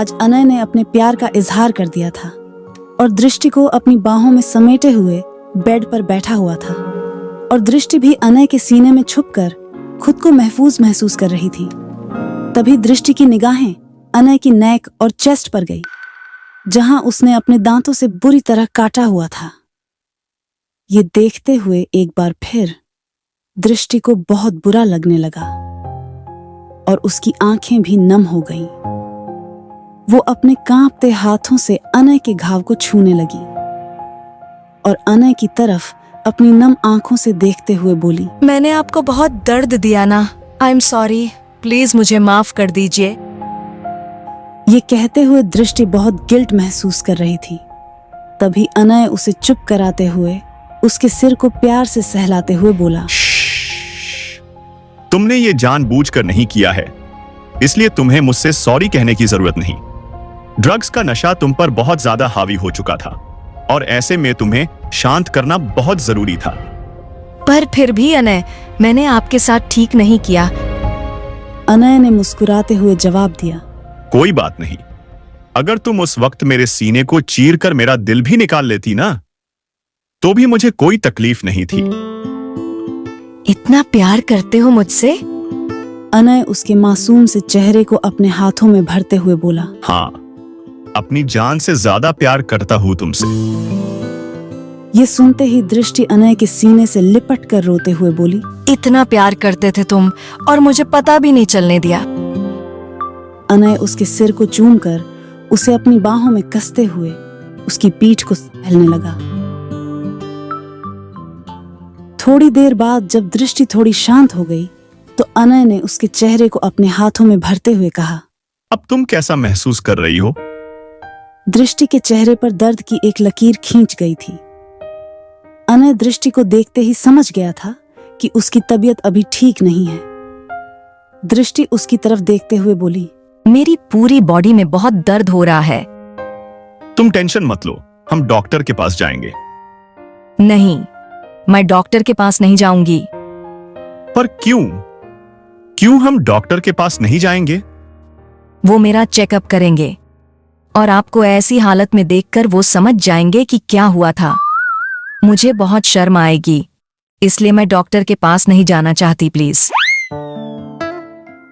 आज अनय ने अपने प्यार का इजहार कर दिया था और दृष्टि को अपनी बाहों में समेटे हुए बेड पर बैठा हुआ था और दृष्टि भी अनय के सीने में छुपकर खुद को महफूज महसूस कर रही थी। तभी दृष्टि की निगाहें अनय की नेक और चेस्ट पर गई, जहां उसने अपने दांतों से बुरी तरह काटा हुआ था। ये देखते हुए एक बार फिर दृष्टि को बहुत बुरा लगने लगा और उसकी आंखें भी नम हो गईं। वो अपने कांपते हाथों से अनय के घाव को छूने लगी और अनय की तरफ अपनी नम आंखों से देखते हुए बोली, मैंने आपको बहुत दर्द दिया ना, आई एम सॉरी, प्लीज मुझे माफ कर दीजिए। ये कहते हुए दृष्टि बहुत गिल्ट महसूस कर रही थी। तभी अनय उसे चुप कराते हुए उसके सिर को प्यार से सहलाते हुए बोला, तुमने ये जानबूझकर नहीं किया है, इसलिए तुम्हें मुझसे सॉरी कहने की जरूरत नहीं। ड्रग्स का नशा तुम पर बहुत ज्यादा हावी हो चुका था और ऐसे में तुम्हें शांत करना बहुत जरूरी था। पर फिर भी अनय, मैंने आपके साथ ठीक नहीं किया। अनय ने मुस्कुराते हुए जवाब दिया, कोई बात नहीं, अगर तुम उस वक्त मेरे सीने को चीर कर मेरा दिल भी निकाल लेती ना, तो भी मुझे कोई तकलीफ नहीं थी। इतना प्यार करते हो मुझसे? अनय उसके मासूम से चेहरे को अपने हाथों में भरते हुए बोला, हाँ, अपनी जान से ज्यादा प्यार करता हूं तुमसे। ये सुनते ही दृष्टि अनय के सीने से लिपट कर रोते हुए बोली, इतना प्यार करते थे तुम और मुझे पता भी नहीं चलने दिया। अनय उसके सिर को चूमकर उसे अपनी बाहों में कसते हुए उसकी पीठ को सहलने लगा। थोड़ी देर बाद जब दृष्टि थोड़ी शांत हो गई तो अनय ने उसके चेहरे को अपने हाथों में भरते हुए कहा, अब तुम कैसा महसूस कर रही हो? दृष्टि के चेहरे पर दर्द की एक लकीर खींच गई थी। अनय दृष्टि को देखते ही समझ गया था कि उसकी तबीयत अभी ठीक नहीं है। दृष्टि उसकी तरफ देखते हुए बोली, मेरी पूरी बॉडी में बहुत दर्द हो रहा है। तुम टेंशन मत लो, हम डॉक्टर के पास जाएंगे। नहीं, मैं डॉक्टर के पास नहीं जाऊंगी। पर क्यों? क्यों हम डॉक्टर के पास नहीं जाएंगे? वो मेरा चेकअप करेंगे और आपको ऐसी हालत में देखकर वो समझ जाएंगे कि क्या हुआ था। मुझे बहुत शर्म आएगी, इसलिए मैं डॉक्टर के पास नहीं जाना चाहती, प्लीज।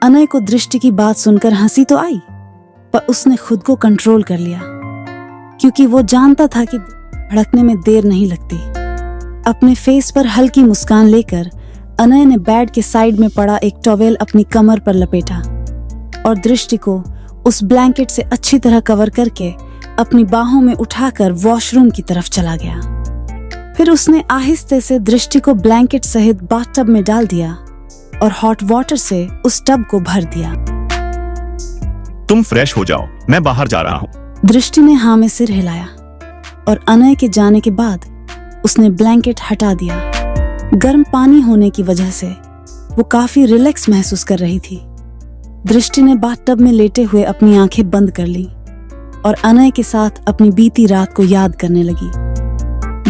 अनय को दृष्टि की बात सुनकर हंसी तो आई, पर उसने खुद को कंट्रोल कर लिया, क्योंकि वो जानता था कि भड़कने में देर नहीं लगती। अपने फेस पर हल्की मुस्कान लेकर अनय ने बेड के साइड में पड़ा एक टॉवेल अपनी कमर पर लपेटा और दृष्टि को उस ब्लैंकेट से अच्छी तरह कवर करके अपनी बाहों में उठाकर वॉशरूम की तरफ चला गया। फिर उसने आहिस्ते से दृष्टि को ब्लैंकेट सहित बाथटब में डाल दिया और हॉट वाटर से उस टब को भर दिया। तुम फ्रेश हो जाओ, मैं बाहर जा रहा हूँ। दृष्टि ने हाँ में सिर हिलाया और अनय के जाने के बाद उसने ब्लैंकेट हटा दिया। गर्म पानी होने की वजह से वो काफी रिलैक्स महसूस कर रही थी। दृष्टि ने बाथटब में लेटे हुए अपनी आंखें बंद कर ली और अनय के साथ अपनी बीती रात को याद करने लगी,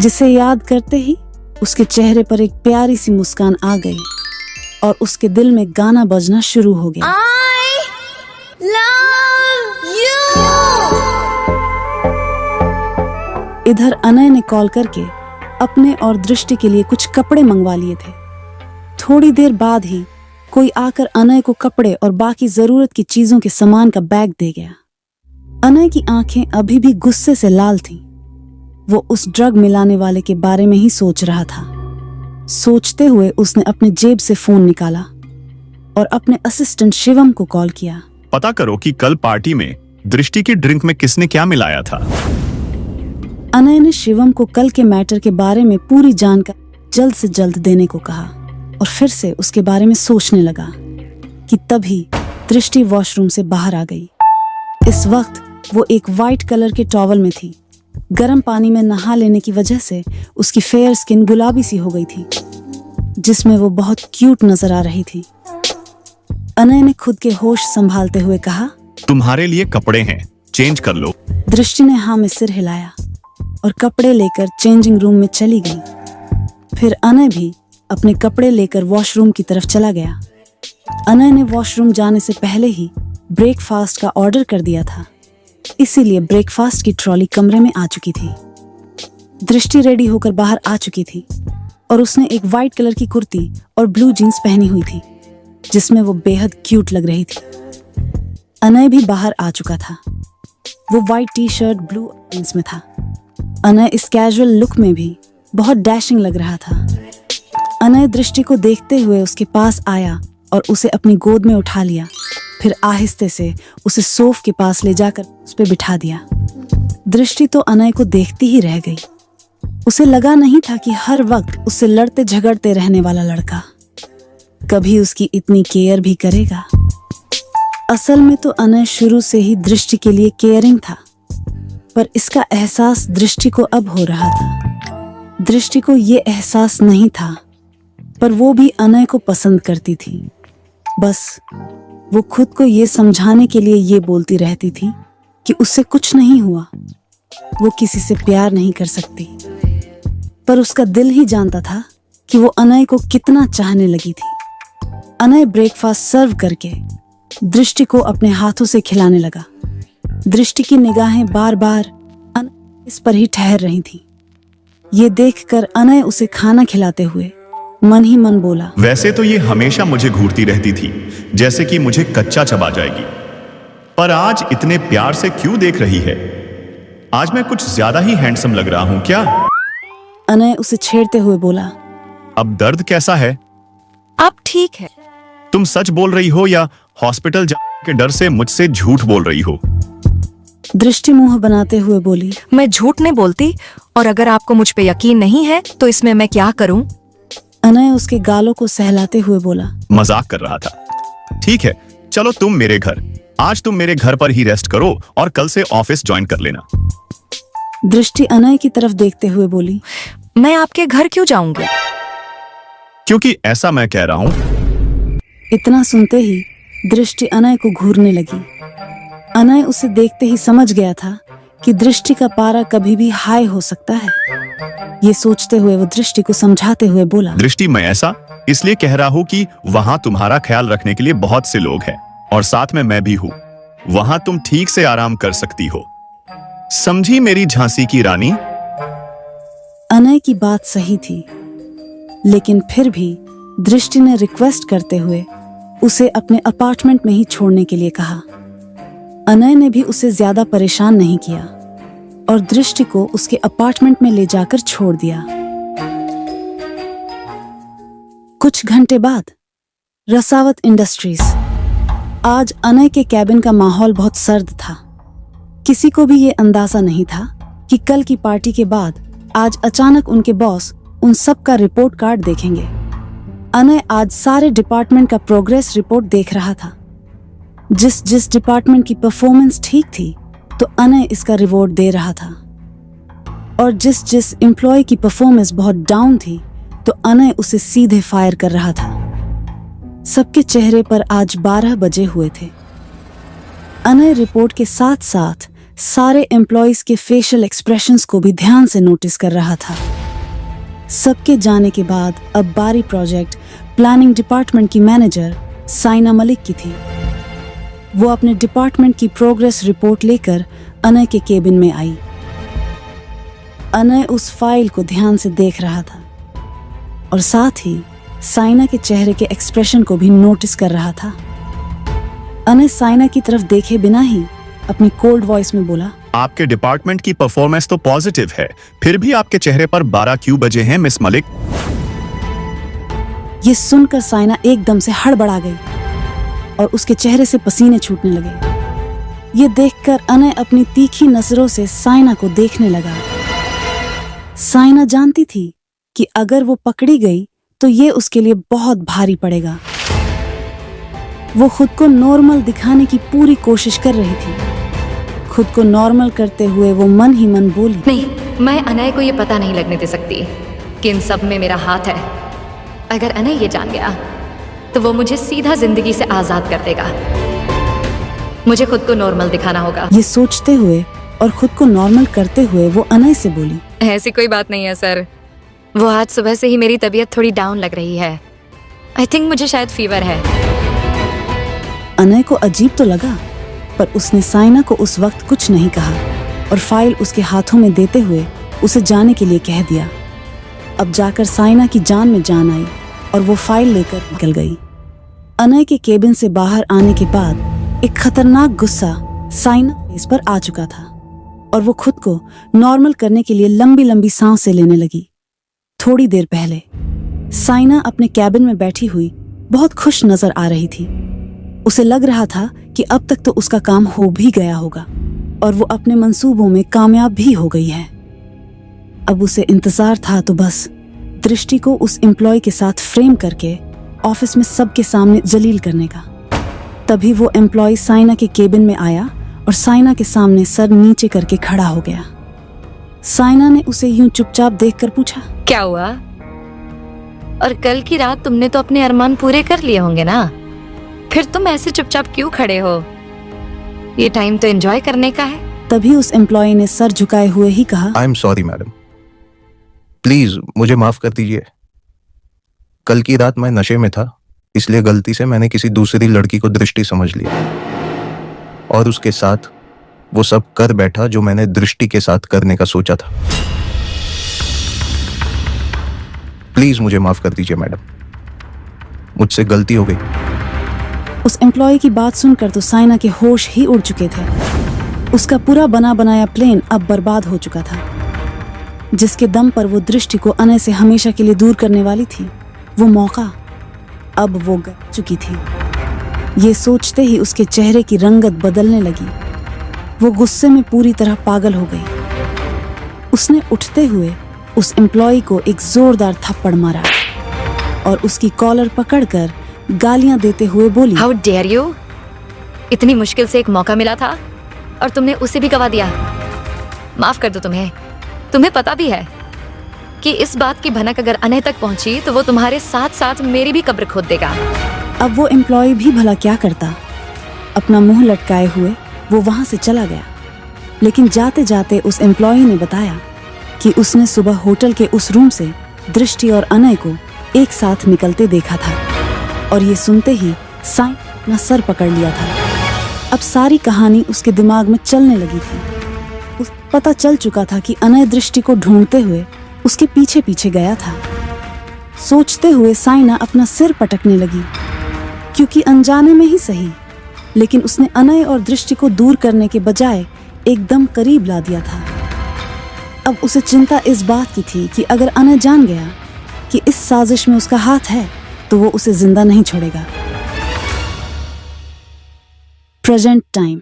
जिसे याद करते ही उसके चेहरे पर एक प्यारी सी मुस्कान आ गई और उसके दिल में गाना बजना शुरू हो गया। I love you। इधर अनय ने कॉल करके अपने और दृष्टि के लिए कुछ कपड़े मंगवा लिए थे। थोड़ी देर बाद ही कोई आकर अनय को कपड़े और बाकी जरूरत की चीजों के सामान का बैग दे गया। अनय की आंखें अभी भी गुस्से से लाल थीं। वो उस ड्रग मिलाने वाले के बारे में ही सोच रहा था। सोचते हुए उसने अपने जेब से फोन निकाला और अपने असिस्टेंट शिवम को कॉल किया। पता करो कि कल पार्टी में दृष्टि की ड्रिंक में किसने क्या मिलाया था। अनय ने शिवम को कल के मैटर के बारे में पूरी जानकारी जल्द से जल्द देने को कहा और फिर से उसके बारे में सोचने लगा कि तभी दृष्टि वॉशरूम से बाहर आ गई। इस वक्त वो एक वाइट कलर के टॉवल में थी। गर्म पानी में नहा लेने की वजह से उसकी फेयर स्किन गुलाबी सी हो गई थी, जिसमें वो बहुत क्यूट नजर आ रही थी। अनय ने खुद के होश संभालते हुए कहा, तुम्हारे लिए कपड़े हैं, चेंज कर लो। दृष्टि ने हाँ में सिर हिलाया और कपड़े लेकर चेंजिंग रूम में चली गई। फिर अनय भी अपने कपड़े लेकर वॉशरूम की तरफ चला गया। अनय ने वॉशरूम जाने से पहले ही ब्रेकफास्ट का ऑर्डर कर दिया था इसीलिए ब्रेकफास्ट की ट्रॉली कमरे में आ चुकी थी। दृष्टि रेडी होकर बाहर आ चुकी थी और उसने एक वाइट कलर की कुर्ती और ब्लू जीन्स पहनी हुई थी जिसमें वो बेहद क्यूट लग रही थी। अनय भी बाहर आ चुका था। वो white T shirt blue jeans में था। अनय इस कैजुअल लुक में भी बहुत डैशिंग लग रहा था। अनय दृष्टि को देखते हुए उसके पास आया और उसे अपनी गोद में उठा लिया। फिर आहिस्ते से उसे सोफ के पास ले जाकर उस पर बिठा दिया। दृष्टि तो अनय को देखती ही रह गई। उसे लगा नहीं था कि हर वक्त उससे लड़ते झगड़ते रहने वाला लड़का कभी उसकी इतनी केयर भी करेगा। असल में तो अनय शुरू से ही दृष्टि के लिए केयरिंग था, पर इसका एहसास दृष्टि को अब हो रहा था। दृष्टि को ये एहसास नहीं था, पर वो भी अनय को पसंद करती थी। बस वो खुद को ये समझाने के लिए ये बोलती रहती थी कि उससे कुछ नहीं हुआ, वो किसी से प्यार नहीं कर सकती। पर उसका दिल ही जानता था कि वो अनय को कितना चाहने लगी थी। अनय ब्रेकफास्ट सर्व करके दृष्टि को अपने हाथों से खिलाने लगा। दृष्टि की निगाहें बार बार अनय इस पर ही ठहर रही थीं। ये देखकर अनय उसे खाना खिलाते हुए मन ही मन बोला, वैसे तो ये हमेशा मुझे घूरती रहती थी, जैसे कि मुझे कच्चा चबा जाएगी, पर आज इतने प्यार से क्यों देख रही है? आज मैं कुछ ज्यादा ही हैंडसम लग रहा हूं क्या? अनय उसे छेड़ते हुए बोला, अब दर्द कैसा है? अब ठीक है। तुम सच बोल रही हो या हॉस्पिटल जाने के डर से मुझसे झूठ बोल रही हो? दृष्टि मुंह बनाते हुए बोली, मैं झूठ नहीं बोलती, और अगर आपको मुझ पे यकीन नहीं है तो इसमें मैं क्या करूं? अनय उसके गालों को सहलाते हुए बोला, मजाक कर रहा था। ठीक है, चलो तुम मेरे घर। आज तुम मेरे घर पर ही रेस्ट करो और कल से ऑफिस ज्वाइन कर लेना। दृष्टि अनय की तरफ देखते हुए बोली, मैं आपके घर क्यों जाऊंगी? क्योंकि ऐसा मैं कह रहा हूं। इतना सुनते ही दृष्टि अनय को घूरने लगी। अनय उसे देखते ही समझ गया था कि दृष्टि का पारा कभी भी हाई हो सकता है। ये सोचते हुए वो दृष्टि को समझाते हुए बोला, दृष्टि, मैं ऐसा इसलिए कह रहा हूं कि वहां तुम्हारा ख्याल रखने के लिए बहुत से लोग हैं और साथ में मैं भी हूं। वहां तुम ठीक से आराम कर सकती हो, समझी मेरी झांसी की रानी? अनय की बात सही थी, लेकिन फिर भी दृष्टि ने रिक्वेस्ट करते हुए उसे अपने अपार्टमेंट में ही छोड़ने के लिए कहा। अनय ने भी उसे ज्यादा परेशान नहीं किया और दृष्टि को उसके अपार्टमेंट में ले जाकर छोड़ दिया। कुछ घंटे बाद रसावत इंडस्ट्रीज। आज अनय के कैबिन का माहौल बहुत सर्द था। किसी को भी ये अंदाजा नहीं था कि कल की पार्टी के बाद आज अचानक उनके बॉस उन सब का रिपोर्ट कार्ड देखेंगे। अनय आज सारे डिपार्टमेंट का प्रोग्रेस रिपोर्ट देख रहा था। जिस डिपार्टमेंट की परफॉर्मेंस ठीक थी तो अनय इसका रिवॉर्ड दे रहा था, और जिस एम्प्लॉय की परफॉर्मेंस बहुत डाउन थी तो अनय उसे सीधे फायर कर रहा था। सबके चेहरे पर आज 12 बजे हुए थे। अनय रिपोर्ट के साथ साथ सारे एम्प्लॉयज के फेशियल एक्सप्रेशंस को भी ध्यान से नोटिस कर रहा था। सबके जाने के बाद अब बारी प्रोजेक्ट प्लानिंग डिपार्टमेंट की मैनेजर साइना मलिक की थी। वो अपने डिपार्टमेंट की प्रोग्रेस रिपोर्ट लेकर अनय के केबिन में आई। अनय उस फाइल को ध्यान से देख रहा था और साथ ही साइना के चेहरे के एक्सप्रेशन को भी नोटिस कर रहा था। अनय साइना की तरफ देखे बिना ही अपनी कोल्ड वॉइस में बोला, आपके डिपार्टमेंट की परफॉर्मेंस तो पॉजिटिव है, फिर भी आपके चेहरे पर 12 क्यों बजे हैं मिस मलिक? ये सुनकर साइना एकदम से हड़बड़ा गई और उसके चेहरे से पसीने छूटने लगे। ये देखकर अनय अपनी तीखी नजरों से साइना को देखने लगा। साइना जानती थी कि अगर वो पकड़ी गई तो ये उसके लिए बहुत भारी पड़ेगा। वो खुद को नॉर्मल दिखाने की पूरी कोशिश कर रही थी। खुद को नॉर्मल करते हुए वो मन ही मन बोली, नहीं, मैं अनय को ये पता नहीं लगने दे सकती कि इन सब में मेरा हाथ है। अगर अनय ये जान गया तो वो मुझे सीधा जिंदगी से आजाद कर देगा। मुझे खुद को नॉर्मल दिखाना होगा। ये सोचते हुए और खुद को नॉर्मल करते हुए वो अनय से बोली, ऐसी कोई बात नहीं है सर। वो आज सुबह से ही मेरी तबीयत थोड़ी डाउन लग रही है। आई थिंक मुझे शायद फीवर है। अनय को अजीब तो लगा, पर उसने साइना को उस वक्त कुछ नहीं कहा और फाइल उसके हाथों में देते हुए उसे जाने के लिए कह दिया। अब जाकर साइना की जान में जान आई और वो फाइल लेकर निकल गई। अनय के केबिन से बाहर आने के बाद एक खतरनाक गुस्सा साइना इस पर आ चुका था और वो खुद को नॉर्मल करने के लिए लंबी लंबी सांसें लेने लगी। थोड़ी देर पहले साइना अपने कैबिन में बैठी हुई बहुत खुश नजर आ रही थी। उसे लग रहा था कि अब तक तो उसका काम हो भी गया होगा और वो अपने मंसूबों में कामयाब भी हो गई है। अब उसे इंतजार था तो बस दृष्टि को उस एम्प्लॉय के साथ फ्रेम करके ऑफिस में सबके सामने जलील करने का। तभी वो एम्प्लॉय साइना के केबिन में आया और साइना के सामने सर नीचे करके खड़ा हो गया। साइना ने उसे यूं चुपचाप देखकर पूछा, क्या हुआ? और कल की रात तुमने तो अपने अरमान पूरे कर लिए होंगे ना? फिर तुम ऐसे चुपचाप क्यों खड़े हो? ये टाइम तो एंजॉय करने का है। तभी उस एम्प्लॉय ने सर झुकाए हुए ही कहा, I am sorry madam, please मुझे माफ कर दीजिए। कल की रात मैं नशे में था, इसलिए गलती से मैंने किसी दूसरी लड़की को दृष्टि समझ लिया और उसके साथ वो सब कर बैठा जो मैंने दृष्टि के साथ करने का सोचा था। प्लीज मुझे माफ कर दीजिए मैडम, मुझसे गलती हो गई। उस एम्प्लॉय की बात सुनकर तो साइना के होश ही उड़ चुके थे। उसका पूरा बना बनाया प्लान अब बर्बाद हो चुका था। जिसके दम पर वो दृष्टि को अनय से हमेशा के लिए दूर करने वाली थी, वो मौका अब वो गवा चुकी थी। ये सोचते ही उसके चेहरे की रंगत बदलने लगी। वो गुस्से में पूरी तरह पागल हो गई। उसने उठते हुए उस एम्प्लॉय को एक जोरदार थप्पड़ मारा और उसकी कॉलर पकड़कर गालियां देते हुए बोली, हाउ डेयर यू! इतनी मुश्किल से एक मौका मिला था और तुमने उसे भी गवा दिया। माफ कर दो तुम्हें। तुम्हें पता भी है कि इस बात की भनक अगर अनय तक पहुंची तो वो तुम्हारे साथ साथ मेरी भी कब्र खोद देगा। अब वो एम्प्लॉय भी भला क्या करता। अपना मुंह लटकाए हुए वो वहां से चला गया। लेकिन जाते जाते उस एम्प्लॉय ने बताया कि उसने सुबह होटल के उस रूम से दृष्टि और अनय को एक साथ निकलते देखा था। और ये सुनते ही साइन अपना सर पकड़ लिया था। अब सारी कहानी उसके दिमाग में चलने लगी थी। उस पता चल चुका था कि अनय दृष्टि को ढूंढते हुए उसके पीछे पीछे गया था। सोचते हुए साइना अपना सिर पटकने लगी, क्योंकि अनजाने में ही सही, लेकिन उसने अनय और दृष्टि को दूर करने के बजाय एकदम करीब ला दिया था। अब उसे चिंता इस बात की थी कि अगर अनय जान गया कि इस साजिश में उसका हाथ है तो वो उसे जिंदा नहीं छोड़ेगा। Present time.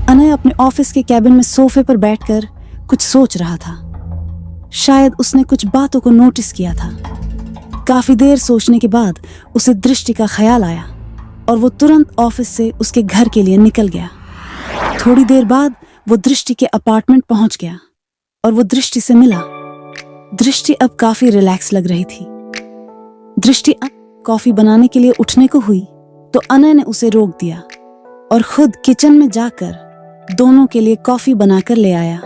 अनय अपने ऑफिस के कैबिन में सोफे पर बैठकर कुछ सोच रहा था। शायद उसने कुछ बातों को नोटिस किया था। काफी देर सोचने के बाद उसे दृष्टि का ख्याल आया और वो तुरंत ऑफिस से उसके घर के लिए निकल गया। थोड़ी देर बाद वो दृष्टि के अपार्टमेंट पहुंच गया और वो दृष्टि से मिला। दृष्टि अब काफी रिलैक्स लग रही थी। दृष्टि कॉफी बनाने के लिए उठने को हुई तो अनय ने उसे रोक दिया और खुद किचन में जाकर दोनों के लिए कॉफी बनाकर ले आया।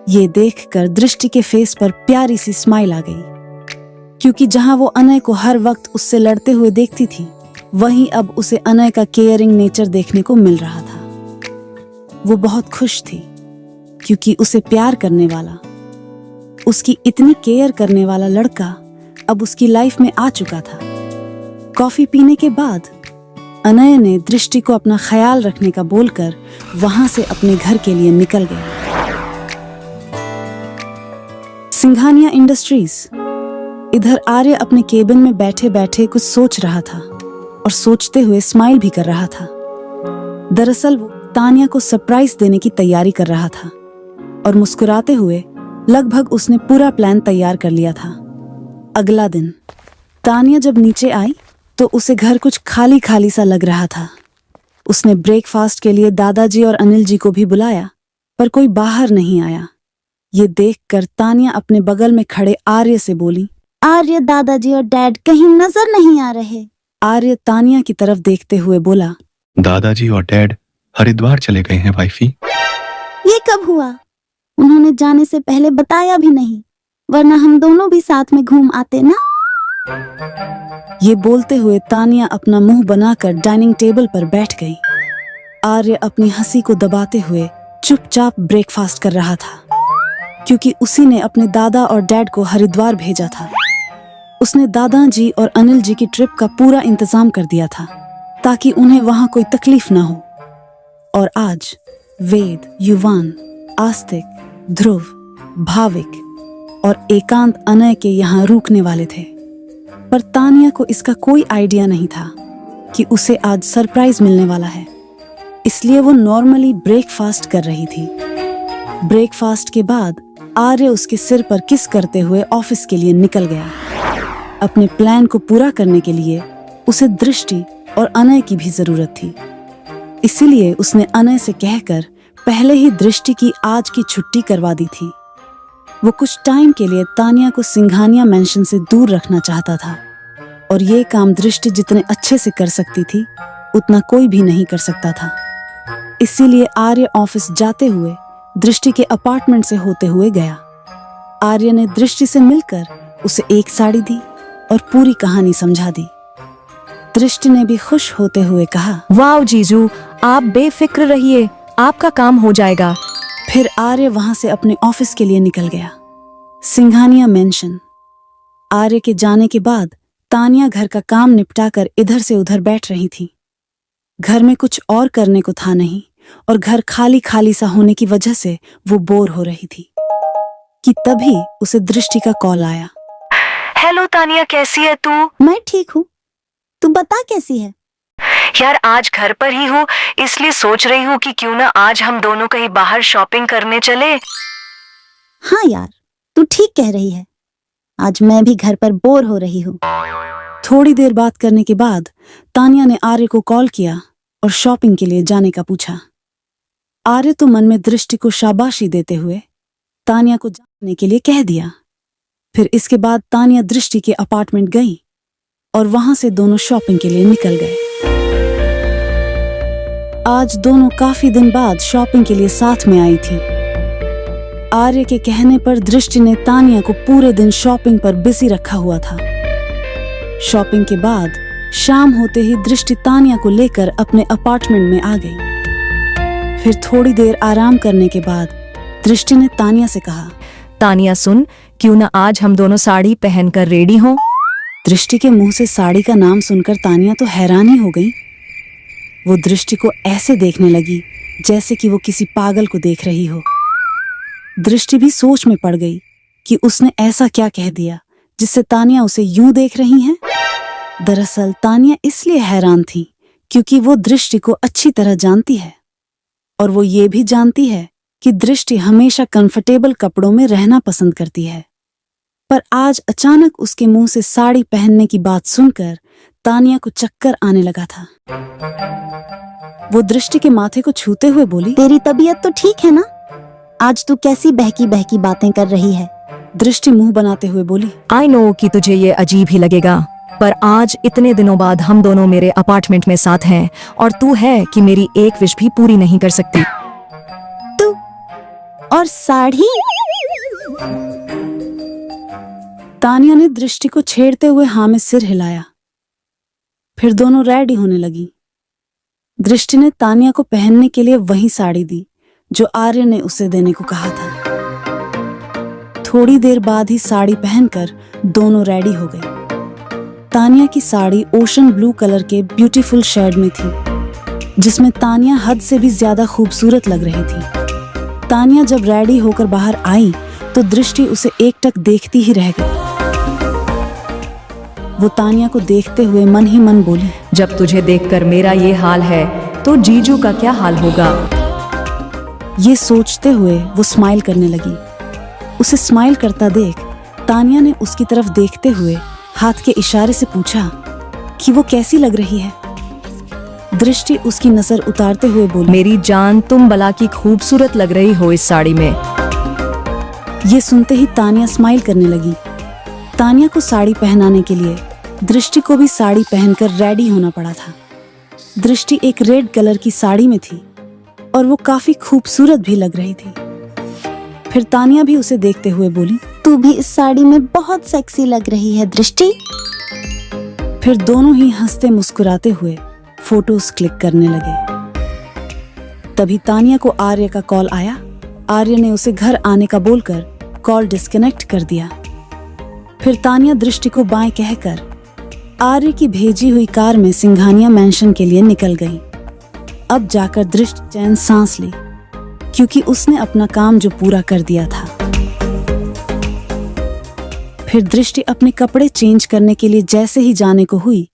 ये देखकर दृष्टि के फेस पर प्यारी सी स्माइल आ गई, क्योंकि जहां वो अनय को हर वक्त उससे लड़ते हुए देखती थी, वहीं अब उसे अनय का केयरिंग नेचर देखने को मिल रहा था। वो बहुत खुश थी, क्योंकि उसे प्यार करने वाला, उसकी इतनी केयर करने वाला लड़का अब उसकी लाइफ में आ चुका था। कॉफी पीने के बाद अनय ने दृष्टि को अपना ख्याल रखने का बोलकर वहां से अपने घर के लिए निकल गया। सिंघानिया इंडस्ट्रीज। इधर आर्य अपने केबिन में बैठे बैठे कुछ सोच रहा था और सोचते हुए स्माइल भी कर रहा था। दरअसल वो तानिया को सरप्राइज देने की तैयारी कर रहा था और मुस्कुराते हुए लगभग उसने पूरा प्लान तैयार कर लिया था। अगला दिन तानिया जब नीचे आई तो उसे घर कुछ खाली खाली सा लग रहा था। उसने ब्रेकफास्ट के लिए दादाजी और अनिल जी को भी बुलाया, पर कोई बाहर नहीं आया। ये देखकर तानिया अपने बगल में खड़े आर्य से बोली, आर्य, दादाजी और डैड कहीं नजर नहीं आ रहे। आर्य तानिया की तरफ देखते हुए बोला, दादाजी और डैड हरिद्वार चले गए हैं वाइफी। ये कब हुआ? उन्होंने जाने से पहले बताया भी नहीं, वरना हम दोनों भी साथ में घूम आते ना। ये बोलते हुए तानिया अपना मुंह बनाकर डाइनिंग टेबल पर बैठ गई। आर्य अपनी हंसी को दबाते हुए चुपचाप ब्रेकफास्ट कर रहा था, क्योंकि उसी ने अपने दादा और डैड को हरिद्वार भेजा था। उसने दादाजी और अनिल जी की ट्रिप का पूरा इंतजाम कर दिया था ताकि उन्हें वहां कोई तकलीफ ना हो। और आज वेद, युवान, आस्तिक, ध्रुव, भाविक और एकांत अनय के यहाँ रुकने वाले थे। पर तानिया को इसका कोई आइडिया नहीं था कि उसे आज सरप्राइज मिलने वाला है, इसलिए वो नॉर्मली ब्रेकफास्ट कर रही थी। ब्रेकफास्ट के बाद आर्य उसके सिर पर किस करते हुए ऑफिस के लिए निकल गया। अपने प्लान को पूरा करने के लिए उसे दृष्टि और अनय की भी जरूरत थी, इसीलिए उसने अनय से कहकर पहले ही दृष्टि की आज की छुट्टी करवा दी थी। वो कुछ टाइम के लिए तानिया को सिंघानिया मेंशन से दूर रखना चाहता था, और ये काम दृष्टि जितने अच्छे से कर सकती थी उतना कोई भी नहीं कर सकता था। इसीलिए आर्य ऑफिस जाते हुए दृष्टि के अपार्टमेंट से होते हुए गया। आर्य ने दृष्टि से मिलकर उसे एक साड़ी दी और पूरी कहानी समझा दी। दृष्टि ने भी खुश होते हुए कहा, वाह जीजू, आप बेफिक्र रहिए, आपका काम हो जाएगा। फिर आर्य वहां से अपने ऑफिस के लिए निकल गया, सिंघानिया मेंशन। आर्य के जाने के बाद तानिया घर का काम निपटाकर इधर से उधर बैठ रही थी। घर में कुछ और करने को था नहीं, और घर खाली खाली सा होने की वजह से वो बोर हो रही थी कि तभी उसे दृष्टि का कॉल आया। हेलो तानिया, कैसी है तू? मैं ठीक हूँ, तू बता कैसी है? यार आज घर पर ही हूँ, इसलिए सोच रही हूँ कि क्यों ना आज हम दोनों कहीं बाहर शॉपिंग करने चले। हाँ यार, तू ठीक कह रही है, आज मैं भी घर पर बोर हो रही हूँ। थोड़ी देर बात करने के बाद तानिया ने आर्य को कॉल किया और शॉपिंग के लिए जाने का पूछा। आर्य तो मन में दृष्टि को शाबाशी देते हुए तानिया को जाने के लिए कह दिया। फिर इसके बाद तानिया दृष्टि के अपार्टमेंट गई और वहां से दोनों शॉपिंग के लिए निकल गए। आज दोनों काफी दिन बाद शॉपिंग के लिए साथ में आई थी। आर्य के कहने पर दृष्टि ने तानिया को पूरे दिन शॉपिंग पर बिजी रखा हुआ था। शॉपिंग के बाद शाम होते ही दृष्टि तानिया को लेकर अपने अपार्टमेंट में आ गई। फिर थोड़ी देर आराम करने के बाद दृष्टि ने तानिया से कहा, तानिया सुन, क्यों ना आज हम दोनों साड़ी पहनकर रेडी हों? दृष्टि के मुंह से साड़ी का नाम सुनकर तानिया तो हैरान ही हो गई। वो दृष्टि को ऐसे देखने लगी जैसे कि वो किसी पागल को देख रही हो। दृष्टि भी सोच में पड़ गई कि उसने ऐसा क्या कह दिया जिससे तानिया उसे यूं देख रही है। दरअसल तानिया इसलिए हैरान थी क्योंकि वो दृष्टि को अच्छी तरह जानती है, और वो ये भी जानती है कि दृष्टि हमेशा कंफर्टेबल कपड़ों में रहना पसंद करती है। पर आज अचानक उसके मुंह से साड़ी पहनने की बात सुनकर तानिया को चक्कर आने लगा था। वो दृष्टि के माथे को छूते हुए बोली, तेरी तबीयत तो ठीक है ना? आज तू कैसी बहकी बहकी बातें कर रही है? दृष्टि मुंह बनाते हुए बोली, आई नो कि तुझे ये अजीब ही लगेगा, पर आज इतने दिनों बाद हम दोनों मेरे अपार्टमेंट में साथ हैं, और तू है कि मेरी एक विश भी पूरी नहीं कर सकती। तू और साड़ी? तानिया ने दृष्टि को छेड़ते हुए हाँ में सिर हिलाया। फिर दोनों रेडी होने लगी। दृष्टि ने तानिया को पहनने के लिए वही साड़ी दी जो आर्य ने उसे देने को कहा था। थोड़ी देर बाद ही साड़ी पहनकर दोनों रेडी हो गए। तानिया की साड़ी ओशन ब्लू कलर के ब्यूटीफुल शेड में थी, जिसमें तानिया हद से भी ज्यादा खूबसूरत लग रही थी। तानिया जब रेडी होकर बाहर आई तो दृष्टि उसे एकटक देखती ही रह गई। वो तानिया को देखते हुए मन ही मन बोली, जब तुझे देखकर मेरा ये हाल है तो जीजू का क्या हाल होगा? ये सोचते हुए वो स्माइल करने लगी। उसे स्माइल करता देख तानिया ने उसकी तरफ देखते हुए हाथ के इशारे से पूछा कि वो कैसी लग रही है। दृष्टि उसकी नजर उतारते हुए बोली, मेरी जान, तुम बला की खूबसूरत लग रही हो इस साड़ी में। ये सुनते ही तानिया स्माइल करने लगी। तानिया को साड़ी पहनाने के लिए दृष्टि को भी साड़ी पहनकर रेडी होना पड़ा था। दृष्टि एक रेड कलर की साड़ी में थी और वो काफी खूबसूरत भी लग रही थी। फिर तानिया भी उसे देखते हुए बोली, तू भी इस साड़ी में बहुत सेक्सी लग रही है दृष्टि। फिर दोनों ही हंसते मुस्कुराते हुए फोटोज क्लिक करने लगे। तभी तानिया को आर्य का कॉल आया। आर्य ने उसे घर आने का बोलकर कॉल डिस्कनेक्ट कर दिया। फिर तानिया दृष्टि को बाएं कहकर आर्य की भेजी हुई कार में सिंघानिया मैंशन के लिए निकल गई। अब जाकर दृष्टि चैन सांस ली, क्योंकि उसने अपना काम जो पूरा कर दिया था। फिर दृष्टि अपने कपड़े चेंज करने के लिए जैसे ही जाने को हुई,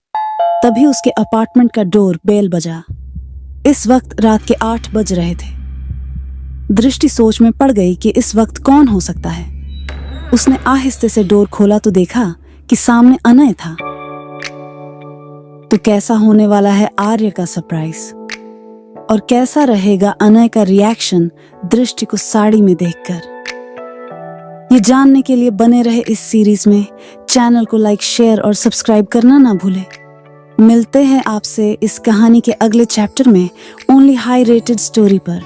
तभी उसके अपार्टमेंट का डोर बेल बजा। इस वक्त रात के 8 बज रहे थे। दृष्टि सोच में पड़ गई कि इस वक्त कौन हो सकता है। उसने आहिस्ते से डोर खोला तो देखा कि सामने अनय था। तो कैसा होने वाला है आर्य का सरप्राइज, और कैसा रहेगा अनय का रिएक्शन दृष्टि को साड़ी में देखकर, ये जानने के लिए बने रहे इस सीरीज में। चैनल को लाइक, शेयर और सब्सक्राइब करना ना भूलें। मिलते हैं आपसे इस कहानी के अगले चैप्टर में ओनली हाई रेटेड स्टोरी पर।